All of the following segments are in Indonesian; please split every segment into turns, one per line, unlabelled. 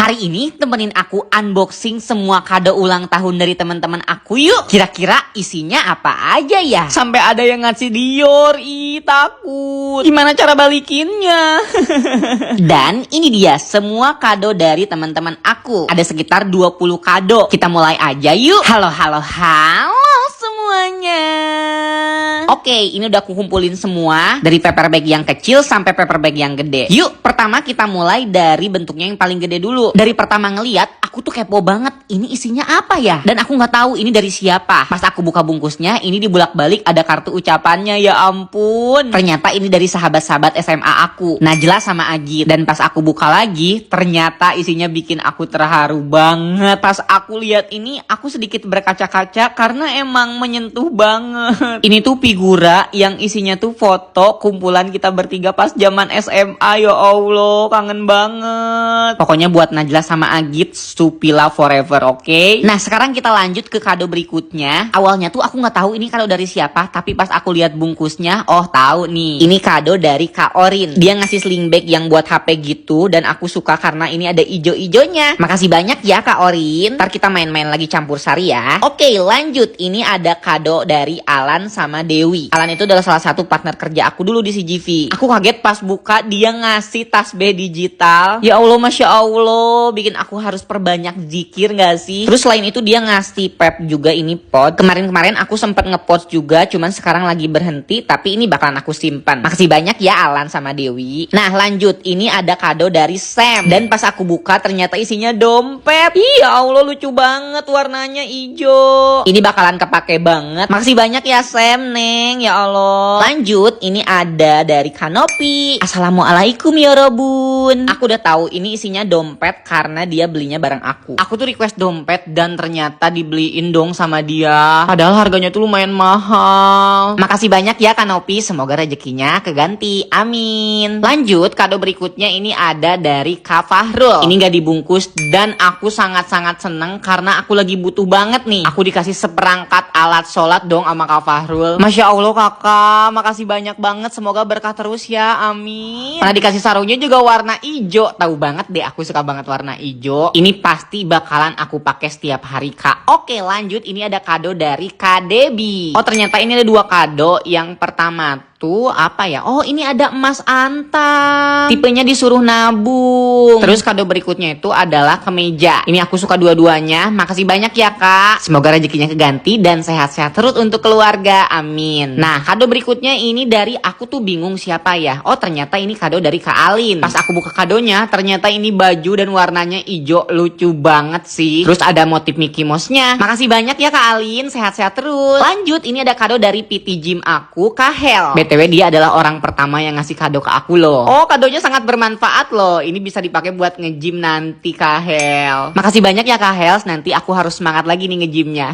Hari ini temenin aku unboxing semua kado ulang tahun dari teman-teman aku yuk. Kira-kira isinya apa aja ya? Sampai ada yang ngasih Dior, takut. Gimana cara balikinnya? Dan ini dia semua kado dari teman-teman aku. Ada sekitar 20 kado. Kita mulai aja yuk. Halo semuanya. Oke, ini udah aku kumpulin semua. Dari paper bag yang kecil sampai paper bag yang gede. Yuk, pertama kita mulai dari bentuknya yang paling gede dulu. Dari pertama ngeliat, aku tuh kepo banget. Ini isinya apa ya? Dan aku nggak tahu ini dari siapa. Pas aku buka bungkusnya, ini dibulak-balik ada kartu ucapannya. Ya ampun. Ternyata ini dari sahabat-sahabat SMA aku, Najla sama Agit. Dan pas aku buka lagi, ternyata isinya bikin aku terharu banget. Pas aku lihat ini, aku sedikit berkaca-kaca karena emang menyentuh banget. Ini tuh figura yang isinya tuh foto kumpulan kita bertiga pas zaman SMA. Ya Allah, kangen banget. Pokoknya buat Najla sama Agit, Supila forever, oke? Nah, sekarang kita lanjut ke kado berikutnya. Awalnya tuh aku nggak tahu ini kado dari siapa, tapi pas aku lihat bungkusnya, oh tahu nih. Ini kado dari Kak Orin. Dia ngasih sling bag yang buat HP gitu, dan aku suka karena ini ada ijo-ijonya. Makasih banyak ya Kak Orin. Ntar kita main-main lagi campur sari ya. Oke, lanjut. Ini ada kado dari Alan sama Dewi. Alan itu adalah salah satu partner kerja aku dulu di CGV. Aku kaget pas buka dia ngasih tasbih digital. Ya Allah, Masya Allah, bikin aku harus perbanyak zikir gak sih? Terus selain itu dia ngasih pep juga, ini pot. Kemarin aku sempet ngepost juga, cuman sekarang lagi berhenti, tapi ini bakalan aku simpan. Makasih banyak ya Alan sama Dewi. Nah lanjut, ini ada kado dari Sam. Dan pas aku buka ternyata isinya dompet. Ya Allah, lucu banget warnanya hijau. Ini bakalan kepake banget. Makasih banyak ya Sam, Neng. Ya Allah. Lanjut, ini ada dari Kanopi. Assalamualaikum ya Robun. Aku udah tahu ini isinya dompet karena dia belinya bareng aku. Aku tuh request dompet dan ternyata dibeliin dong sama dia. Padahal harganya tuh lumayan mahal. Makasih banyak ya Kanopi, semoga rezekinya keganti. Amin. Lanjut, kado berikutnya ini ada dari Kak Fahrul. Ini gak dibungkus dan aku sangat-sangat seneng karena aku lagi butuh banget nih. Aku dikasih seperangkat alat sholat dong sama Kak Fahrul. Masya Allah kakak, makasih banyak banget. Semoga berkah terus ya, amin. Karena dikasih sarungnya juga warna hijau. Tahu banget deh, aku suka banget warna hijau. Ini pasti bakalan aku pakai setiap hari Kak. Oke lanjut, ini ada kado dari Kak Debbie. Oh ternyata ini ada 2 kado. Yang pertama tuh apa ya? Oh ini ada emas antam. Tipenya disuruh nabung. Terus kado berikutnya itu adalah kemeja. Ini aku suka dua-duanya. Makasih banyak ya Kak. Semoga rezekinya keganti dan sehat-sehat terus untuk keluarga. Amin. Nah kado berikutnya ini dari aku tuh bingung siapa ya. Oh ternyata ini kado dari Kak Alin. Pas aku buka kadonya ternyata ini baju dan warnanya hijau. Lucu banget sih. Terus ada motif Mickey Mouse-nya. Makasih banyak ya Kak Alin. Sehat-sehat terus. Lanjut, ini ada kado dari PT Gym aku, Kak Hel. BTW dia adalah orang pertama yang ngasih kado ke aku loh. Oh kadonya sangat bermanfaat loh. Ini bisa dipakai buat nge-gym nanti Kak Hel. Makasih banyak ya Kak Hel. Nanti aku harus semangat lagi nih nge-gymnya.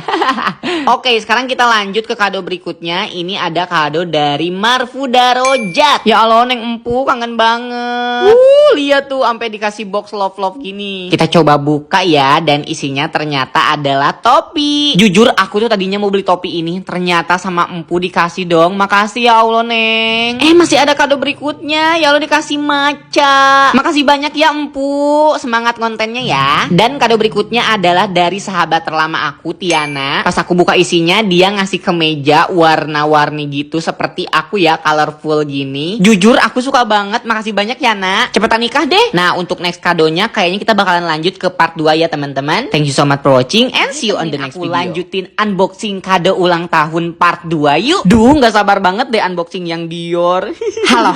Oke, sekarang kita lanjut ke kado berikutnya. Ini ada kado dari Marfuda Rojak. Ya Allah Neng Empu, kangen banget. Lihat tuh sampai dikasih box love gini. Kita coba buka ya, dan isinya ternyata adalah topi. Jujur aku tuh tadinya mau beli topi ini, ternyata sama Empu dikasih dong. Makasih ya Allah Neng. Masih ada kado berikutnya. Ya Allah dikasih maca. Makasih banyak ya Empu. Semangat kontennya ya. Dan kado berikutnya adalah dari sahabat terlama aku, Tiana. Pas aku buka isinya, dia ngasih kemeja warna-warni gitu seperti aku ya, colorful gini. Jujur aku suka banget. Makasih banyak ya Nak. Cepetan nikah deh. Nah untuk next kadonya kayaknya kita bakalan lanjut ke part 2 ya teman-teman. Thank you so much for watching and see you on the next video. Lanjutin unboxing kado ulang tahun part 2 yuk. Duh gak sabar banget deh unboxing yang Dior. Halo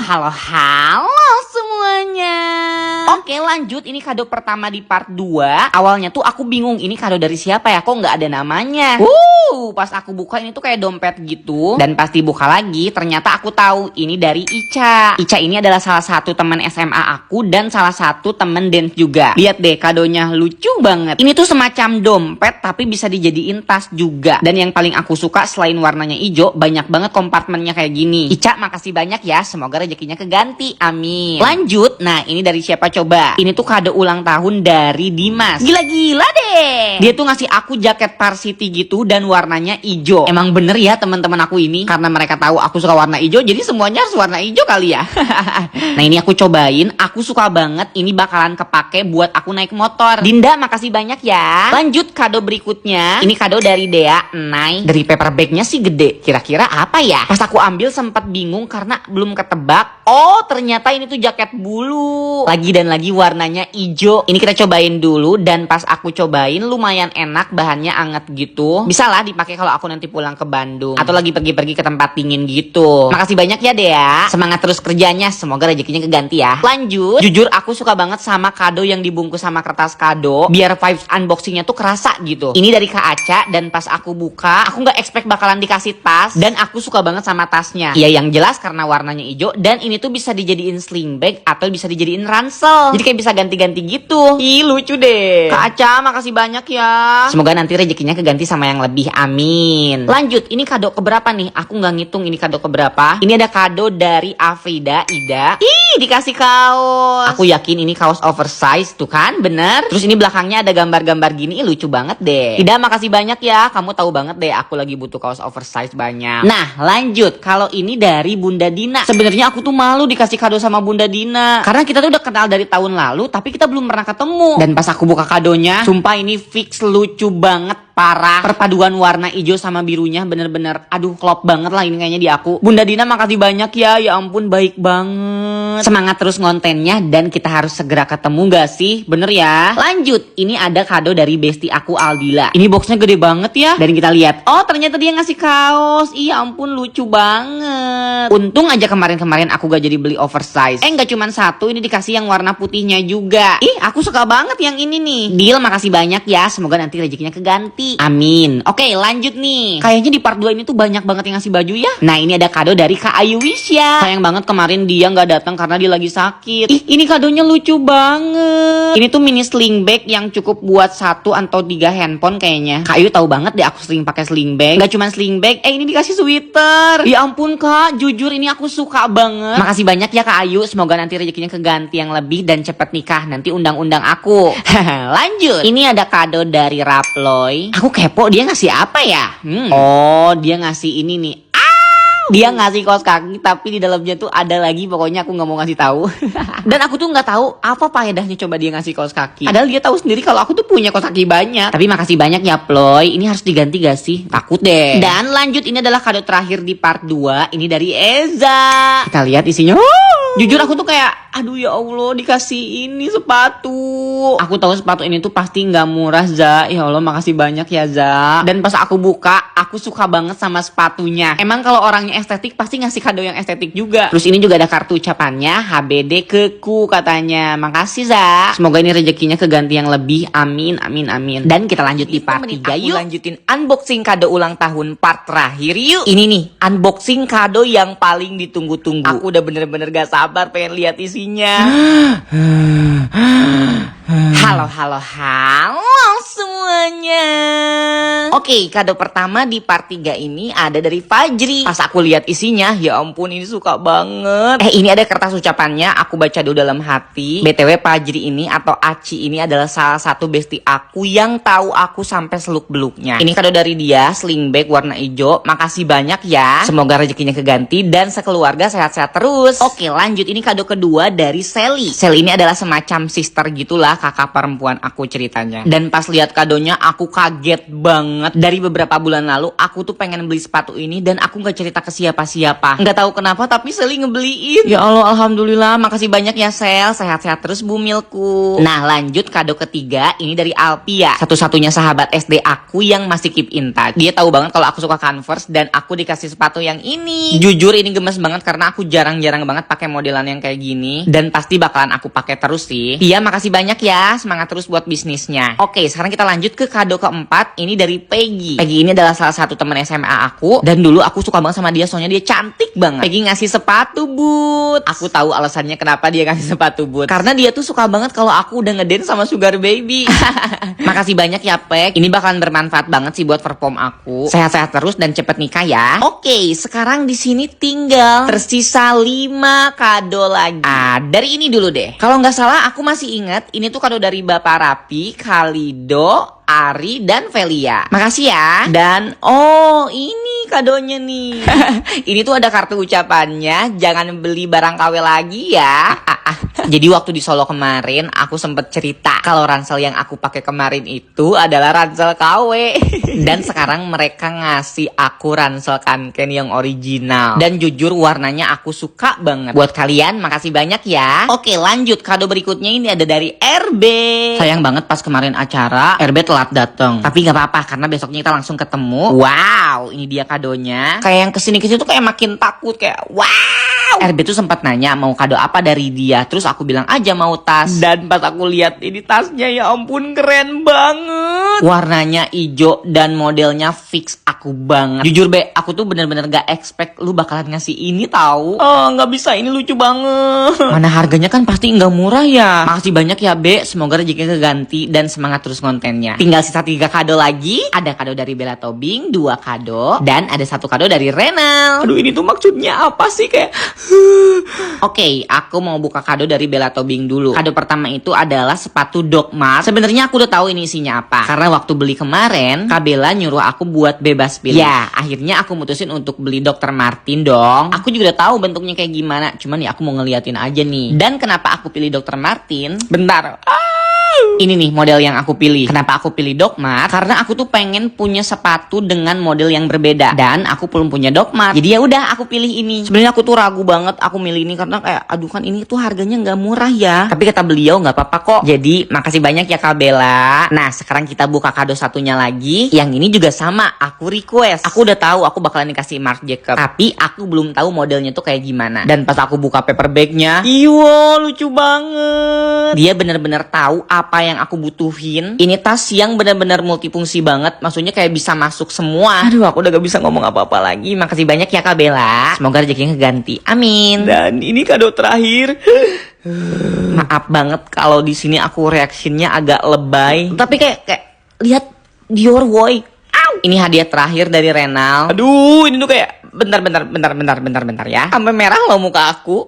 semuanya. Oke lanjut, ini kado pertama di part 2. Awalnya tuh aku bingung ini kado dari siapa ya, kok nggak ada namanya. Pas aku buka ini tuh kayak dompet gitu. Dan pas dibuka lagi ternyata aku tahu ini dari Ica. Ica ini adalah salah satu teman SMA aku dan salah satu temen dance juga. Lihat deh kadonya, lucu banget. Ini tuh semacam dompet tapi bisa dijadiin tas juga. Dan yang paling aku suka selain warnanya hijau, banyak banget kompartemennya kayak gini. Ica makasih banyak ya, semoga rezekinya keganti. Amin. Lanjut, nah ini dari siapa coba. Ini tuh kado ulang tahun dari Dimas. Gila-gila deh. Dia tuh ngasih aku jaket varsity gitu dan warnanya hijau. Emang bener ya teman-teman aku ini, karena mereka tahu aku suka warna hijau, jadi semuanya harus warna hijau kali ya. Nah ini aku cobain, aku suka banget. Ini bakalan kepake buat aku naik motor. Dinda, makasih banyak ya. Lanjut kado berikutnya. Ini kado dari Dea, Nai. Dari paper bagnya sih gede. Kira-kira apa ya? Pas aku ambil sempat bingung karena belum ketebak. Oh ternyata ini tuh jaket bulu. Lagi dan lagi warnanya hijau. Ini kita cobain dulu, dan pas aku cobain lumayan enak, bahannya anget gitu. Bisa lah dipakai kalau aku nanti pulang ke Bandung atau lagi pergi-pergi ke tempat dingin gitu. Makasih banyak ya Dea. Semangat terus kerjanya, semoga rezekinya keganti ya. Lanjut, jujur aku suka banget sama kado yang dibungkus sama kertas kado, biar vibes unboxingnya tuh kerasa gitu. Ini dari Kak Aca, dan pas aku buka, aku nggak expect bakalan dikasih tas, dan aku suka banget sama tasnya. Ya yang jelas karena warnanya hijau, dan ini tuh bisa dijadiin sling bag atau bisa dijadiin ransel. Jadi kayak bisa ganti-ganti gitu. Ih lucu deh. Kak Aca makasih banyak ya. Semoga nanti rezekinya keganti sama yang lebih, amin. Lanjut, ini kado keberapa nih? Aku nggak ngitung ini kado keberapa. Ini ada kado dari Afrida Ida. Ih dikasih kaos. Aku yakin ini kaos oversize tuh kan, bener. Terus ini belakangnya ada gambar-gambar gini. Ih, lucu banget deh. Ida makasih banyak ya. Kamu tahu banget deh aku lagi butuh kaos oversize banyak. Nah lanjut, kalau ini dari Bunda Dina. Sebenarnya aku tuh malu dikasih kado sama Bunda Dina, karena kita tuh udah kenal dari tahun lalu, tapi kita belum pernah ketemu. Dan pas aku buka kadonya, sumpah ini fix lucu banget, parah. Perpaduan warna hijau sama birunya bener-bener aduh klop banget lah ini kayaknya di aku. Bunda Dina makasih banyak ya. Ya ampun baik banget. Semangat terus ngontennya, dan kita harus segera ketemu gak sih? Bener ya. Lanjut, ini ada kado dari bestie aku Aldila. Ini boxnya gede banget ya. Dan kita lihat, oh ternyata dia ngasih kaos. Iya ampun lucu banget. Untung aja kemarin-kemarin aku gak jadi beli oversize. Gak cuman satu, ini dikasih yang warna putihnya juga. Ih aku suka banget yang ini nih. Deal, makasih banyak ya. Semoga nanti rezekinya keganti, amin. Oke lanjut nih. Kayaknya di part 2 ini tuh banyak banget yang ngasih baju ya. Nah ini ada kado dari Kak Ayu Wisya. Sayang banget kemarin dia gak datang karena dia lagi sakit. Ih ini kadonya lucu banget. Ini tuh mini sling bag yang cukup buat 1 atau 3 handphone kayaknya. Kak Ayu tahu banget deh aku sering pakai sling bag. Gak cuman sling bag, ini dikasih sweater. Ya ampun Kak, jujur ini aku suka banget. Makasih banyak ya Kak Ayu. Semoga nanti rezekinya keganti yang lebih dan cepet nikah. Nanti undang-undang aku. Lanjut. Ini ada kado dari Raploy. Aku kepo dia ngasih apa ya? Oh dia ngasih ini nih. Dia ngasih kaos kaki, tapi di dalamnya tuh ada lagi, pokoknya aku nggak mau ngasih tahu. Dan aku tuh nggak tahu apa faedahnya coba dia ngasih kaos kaki. Padahal dia tahu sendiri kalau aku tuh punya kaos kaki banyak. Tapi makasih banyak ya Ploy. Ini harus diganti gak sih? Takut deh. Dan lanjut, ini adalah kado terakhir di part 2. Ini dari Eza. Kita lihat isinya. Jujur aku tuh kayak, aduh ya Allah dikasih ini sepatu. Aku tahu sepatu ini tuh pasti nggak murah Za. Ya Allah makasih banyak ya Za. Dan pas aku buka, aku suka banget sama sepatunya. Emang kalau orangnya estetik pasti ngasih kado yang estetik juga. Terus ini juga ada kartu ucapannya, HBD keku katanya. Makasih Za. Semoga ini rezekinya keganti yang lebih, amin amin amin. Dan kita lanjut di part 3 yuk. Lanjutin unboxing kado ulang tahun part terakhir yuk. Ini nih unboxing kado yang paling ditunggu-tunggu. Aku udah bener-bener gak sabar pengen lihat isinya. Halo semuanya. Oke, kado pertama di part 3 ini ada dari Fajri. Pas aku lihat isinya, ya ampun ini suka banget. Ini ada kertas ucapannya, aku baca dulu dalam hati. BTW Fajri ini atau Aci ini adalah salah satu bestie aku yang tahu aku sampai seluk-beluknya. Ini kado dari dia, sling bag warna hijau. Makasih banyak ya. Semoga rezekinya keganti dan sekeluarga sehat-sehat terus. Oke, lanjut, ini kado kedua dari Sally. Sally ini adalah semacam sister gitulah, kakak perempuan aku ceritanya. Dan pas lihat kadonya aku kaget banget. Dari beberapa bulan lalu aku tuh pengen beli sepatu ini dan aku gak cerita ke siapa-siapa. Gak tahu kenapa tapi Sally ngebeliin. Ya Allah alhamdulillah, makasih banyak ya Sel. Sehat-sehat terus bumilku. Nah lanjut kado ketiga, ini dari Alpia. Satu-satunya sahabat SD aku yang masih keep in touch. Dia tahu banget kalau aku suka Converse dan aku dikasih sepatu yang ini. Jujur ini gemes banget karena aku jarang-jarang banget pakai modelan yang kayak gini. Dan pasti bakalan aku pakai terus sih. Iya makasih banyak ya, semangat terus buat bisnisnya. Oke sekarang kita lanjut ke ke kado keempat, ini dari Peggy. Peggy ini adalah salah satu teman SMA aku, dan dulu aku suka banget sama dia soalnya dia cantik banget. Peggy ngasih sepatu boot. Aku tahu alasannya kenapa dia ngasih sepatu boot. Karena dia tuh suka banget kalau aku udah ngedance sama Sugar Baby. Makasih banyak ya Peg. Ini bakalan bermanfaat banget sih buat perform aku. Sehat-sehat terus dan cepet nikah ya. Oke, sekarang di sini tinggal tersisa 5 kado lagi. Dari ini dulu deh. Kalau nggak salah aku masih ingat ini tuh kado dari Bapak Rapi, Khalido, Ari, dan Velia. Makasih ya. Dan oh ini kadonya nih. Ini tuh ada kartu ucapannya. Jangan beli barang KW lagi ya. Jadi waktu di Solo kemarin aku sempet cerita kalau ransel yang aku pakai kemarin itu adalah ransel KW. Dan sekarang mereka ngasih aku ransel Kanken yang original. Dan jujur warnanya aku suka banget. Buat kalian makasih banyak ya. Oke lanjut, kado berikutnya ini ada dari RB. Sayang banget pas kemarin acara RB telat dateng. Tapi gak apa-apa karena besoknya kita langsung ketemu. Wow, ini dia kadonya. Kayak yang kesini-kesini tuh kayak makin takut. Kayak wow. RB tuh sempat nanya mau kado apa dari dia. Terus aku bilang aja mau tas. Dan pas aku lihat ini tasnya, ya ampun keren banget. Warnanya hijau dan modelnya fix aku banget. Jujur Be, aku tuh bener-bener gak expect lu bakalan ngasih ini tahu. Oh gak bisa, ini lucu banget. Mana harganya kan pasti gak murah ya. Makasih banyak ya Be, semoga rezekinya keganti dan semangat terus kontennya. Tinggal sisa 3 kado lagi. Ada kado dari Bella Tobing, 2 kado, dan ada 1 kado dari Renal. Aduh ini tuh maksudnya apa sih kayak Oke, aku mau buka kado dari Bella Tobing dulu. Kado pertama itu adalah sepatu Doc Mart. Sebenarnya aku udah tahu ini isinya apa. Karena waktu beli kemarin, Kak Bella nyuruh aku buat bebas pilih. Ya, akhirnya aku mutusin untuk beli Dr. Martin dong. Aku juga udah tahu bentuknya kayak gimana. Cuman ya aku mau ngeliatin aja nih. Dan kenapa aku pilih Dr. Martin? Bentar. Ini nih model yang aku pilih. Kenapa aku pilih Doc Mart? Karena aku tuh pengen punya sepatu dengan model yang berbeda. Dan aku belum punya Doc Mart. Jadi ya udah aku pilih ini. Sebenarnya aku tuh ragu banget aku milih ini karena kayak aduh kan ini tuh harganya nggak murah ya. Tapi kata beliau nggak apa-apa kok. Jadi makasih banyak ya Kak Bella. Nah sekarang kita buka kado satunya lagi. Yang ini juga sama. Aku request. Aku udah tahu aku bakalan dikasih Marc Jacob. Tapi aku belum tahu modelnya tuh kayak gimana. Dan pas aku buka paper bagnya, iyo lucu banget. Dia bener-bener tahu apa yang aku butuhin. Ini tas yang benar-benar multifungsi banget. Maksudnya kayak bisa masuk semua. Aduh aku udah gak bisa ngomong apa-apa lagi. Makasih banyak ya Kak Bella. Semoga rezekinya keganti. Amin. Dan ini kado terakhir. Maaf banget kalau di sini aku reaksinya agak lebay. Tapi kayak lihat Dior Woy. Ini hadiah terakhir dari Renal. Aduh ini tuh kayak bentar ya. Sampai merah loh muka aku.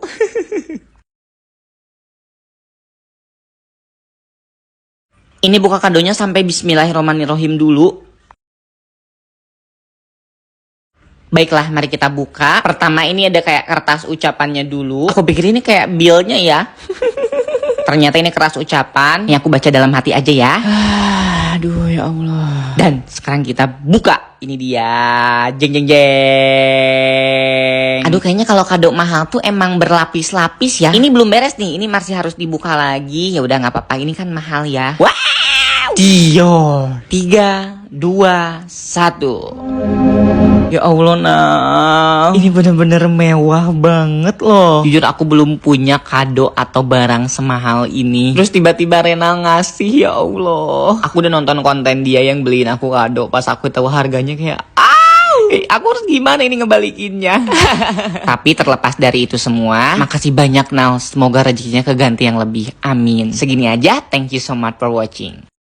Ini buka kadonya sampai bismillahirrohmanirrohim dulu. Baiklah, mari kita buka. Pertama ini ada kayak kertas ucapannya dulu. Aku pikir ini kayak billnya ya. Ternyata ini kertas ucapan. Ini aku baca dalam hati aja ya. Aduh ya Allah. Dan sekarang kita buka. Ini dia. Jeng jeng jeng. Aduh kayaknya kalau kado mahal tuh emang berlapis-lapis ya. Ini belum beres nih. Ini masih harus dibuka lagi. Ya udah nggak apa-apa. Ini kan mahal ya. Wow. Dior. 3, 2, 1. Ya Allah nah. Ini bener-bener mewah banget loh. Jujur aku belum punya kado atau barang semahal ini. Terus tiba-tiba Renal ngasih, ya Allah. Aku udah nonton konten dia yang beliin aku kado. Pas aku tahu harganya kayak aku harus gimana ini ngebalikinnya. Tapi terlepas dari itu semua, makasih banyak Nal. Semoga rezekinya keganti yang lebih. Amin. Segini aja. Thank you so much for watching.